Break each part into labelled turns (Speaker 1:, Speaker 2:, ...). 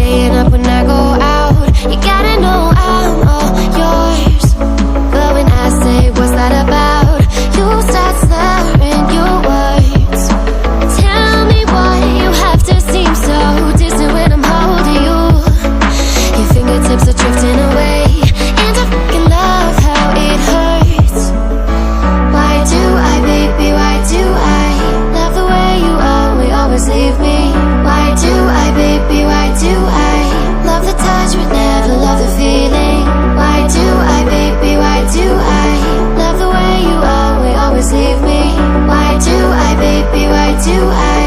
Speaker 1: Staying up when I go out, you gotta know I'm all yours. But when I say what's that about, you start slurring your words. Tell me why you have to seem so distant when I'm holding you. Your fingertips are drifting away, and I fucking love how it hurts. Why do I, baby, why do I love the way you always leave me? Why do I, baby, why do I love the touch but never love the feeling? Why do I, baby, why do I love the way you always leave me? Why do I, baby, why do I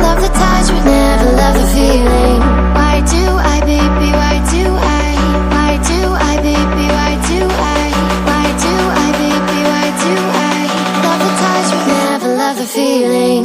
Speaker 1: love the touch but never love the feeling? Why do I, baby, why do I? Why do I, baby, why do I? Why do I, baby, why do I love the touch but never love the feeling?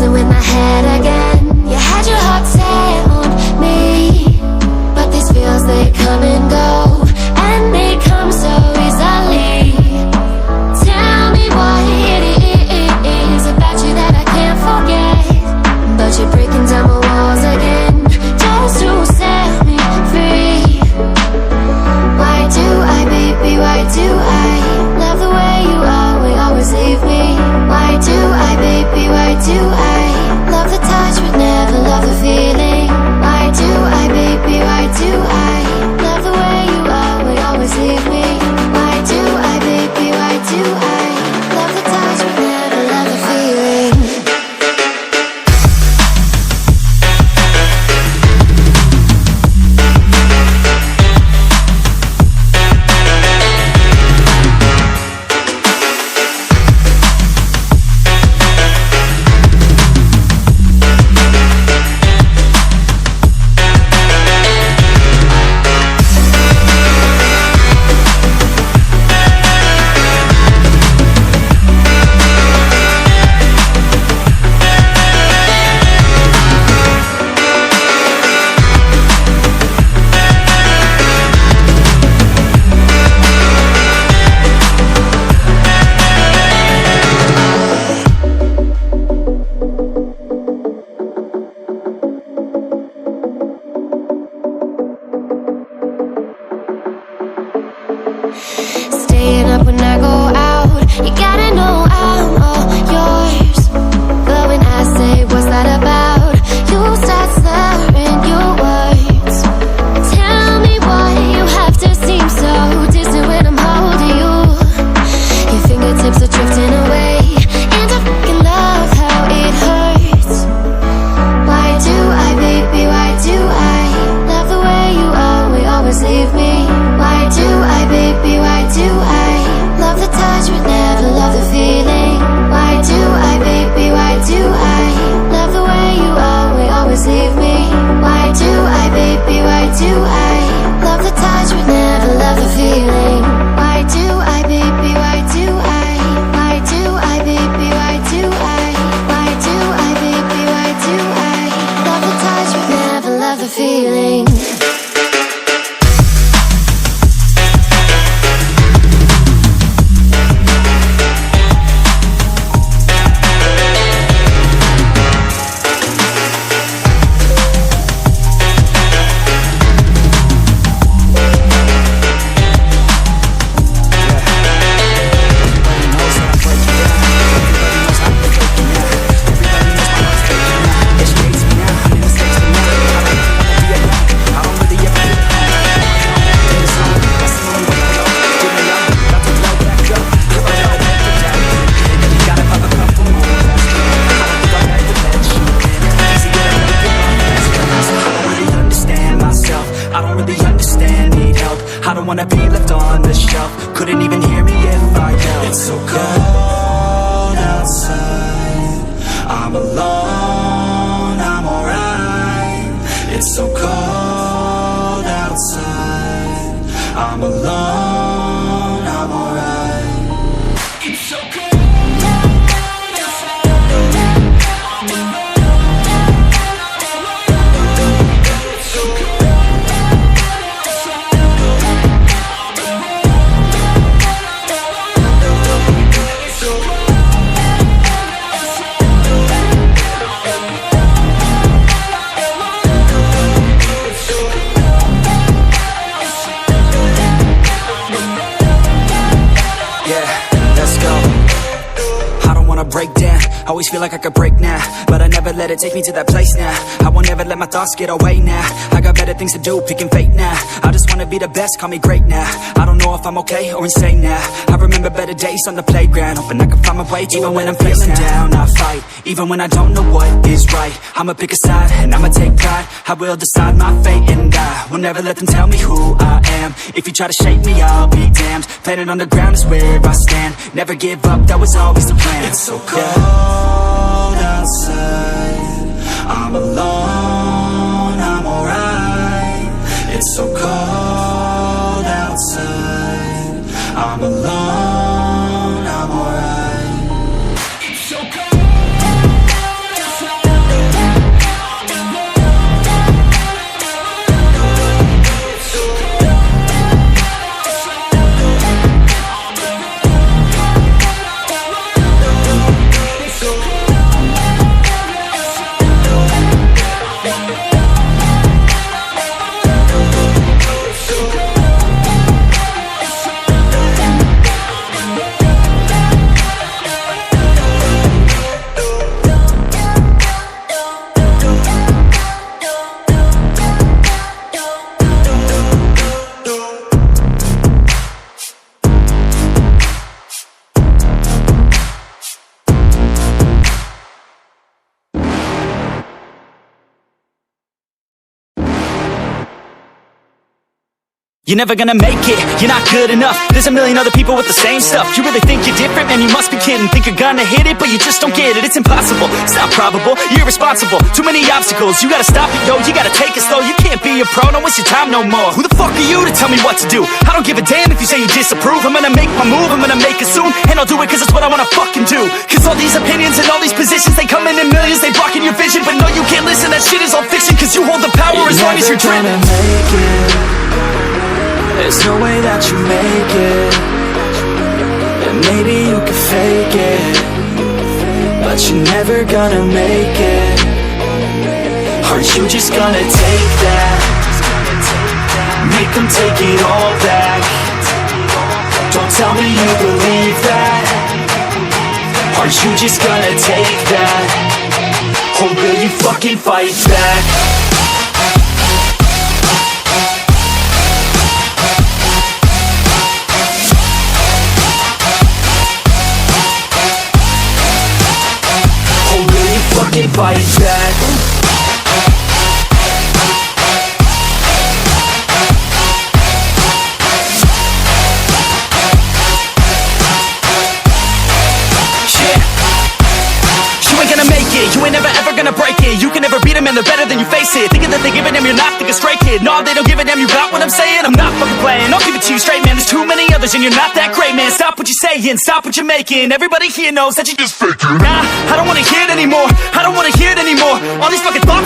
Speaker 1: In my head again, you had your heart set on me, but these feels, they come and go, and they come so easily. Tell me what it is about you that I can't forget, but you're breaking down my walls again, just to set me free. Why do I, baby, why do I love the way you always leave me? Why do I, baby, why do I love the touch but never love the feeling? Why do I, baby, why do I love the way you always leave me? Why do I, baby, why do I love the touch but never love the feeling? Staying up when I go out, you gotta know I'm all yours. But when I say what's that about, you start slurring your words. Tell me why you have to seem so distant when I'm holding you. Your fingertips are drifting away, and I fucking love how it hurts. Why do I, baby, why do I love the way you always leave me? Why do I, baby, why do I love the touch but never love the feeling? Why do I, baby, why do I love the way you always leave me? Why do I, baby, why do I love the touch but never love the feeling? Why do I, baby, why do I? Why do I,
Speaker 2: wanna be left on the shelf. Couldn't even hear me if I yelled. It's so cold outside, I'm alone, I'm alright. It's so cold outside, I'm alone, I'm alright. It's so cold. Break down, always feel like I could break now, but I never let it take me to that place now. I won't ever let my thoughts get away now. I got better things to do, picking fate now. I just wanna be the best, call me great now. I don't know if I'm okay or insane now. I remember better days on the playground, hoping I can find my way even when I'm feeling down. I fight, even when I don't know what is right. I'ma pick a side, and I'ma take pride. I will decide my fate, and I will never let them tell me who I am. If you try to shake me, I'll be damned. Planet on the ground is where I stand. Never give up, that was always the plan. It's so cold outside, I'm alone, I'm alright. It's so cold outside, I'm alone, I'm alright. It's so cold. You're never gonna make it, you're not good enough. There's a million other people with the same stuff. You really think you're different? Man, you must be kidding. Think you're gonna hit it, but you just don't get it. It's impossible, it's not probable, you're irresponsible. Too many obstacles, you gotta stop it, yo. You gotta take it slow, you can't be a pro. Don't waste your time no more. Who the fuck are you to tell me what to do? I don't give a damn if you say you disapprove. I'm gonna make my move, I'm gonna make it soon. And I'll do it cause it's what I wanna fucking do. Cause all these opinions and all these positions, they come in millions, they blocking your vision. But no, you can't listen, that shit is all fiction. Cause you hold the power as long as you're dreaming. There's no way that you make it, and maybe you can fake it, but you're never gonna make it. Aren't you just gonna take that? Make them take it all back. Don't tell me you believe that. Aren't you just gonna take that? Or will you fucking fight back? Fucking fight back. You ain't gonna make it, you ain't never ever gonna break it. You can never beat them and they're better than you face it. Thinking that they give a damn, you're not thinking straight, kid. No, they don't give a damn, you got what I'm saying? I'm not fucking playing, I'll give it to you straight, man. There's too many others and you're not that great, man. Stop what you're saying, stop what you're making. Everybody here knows that you just faking. Nah, I don't wanna hear it anymore, I don't wanna hear it anymore. All these fucking thoughts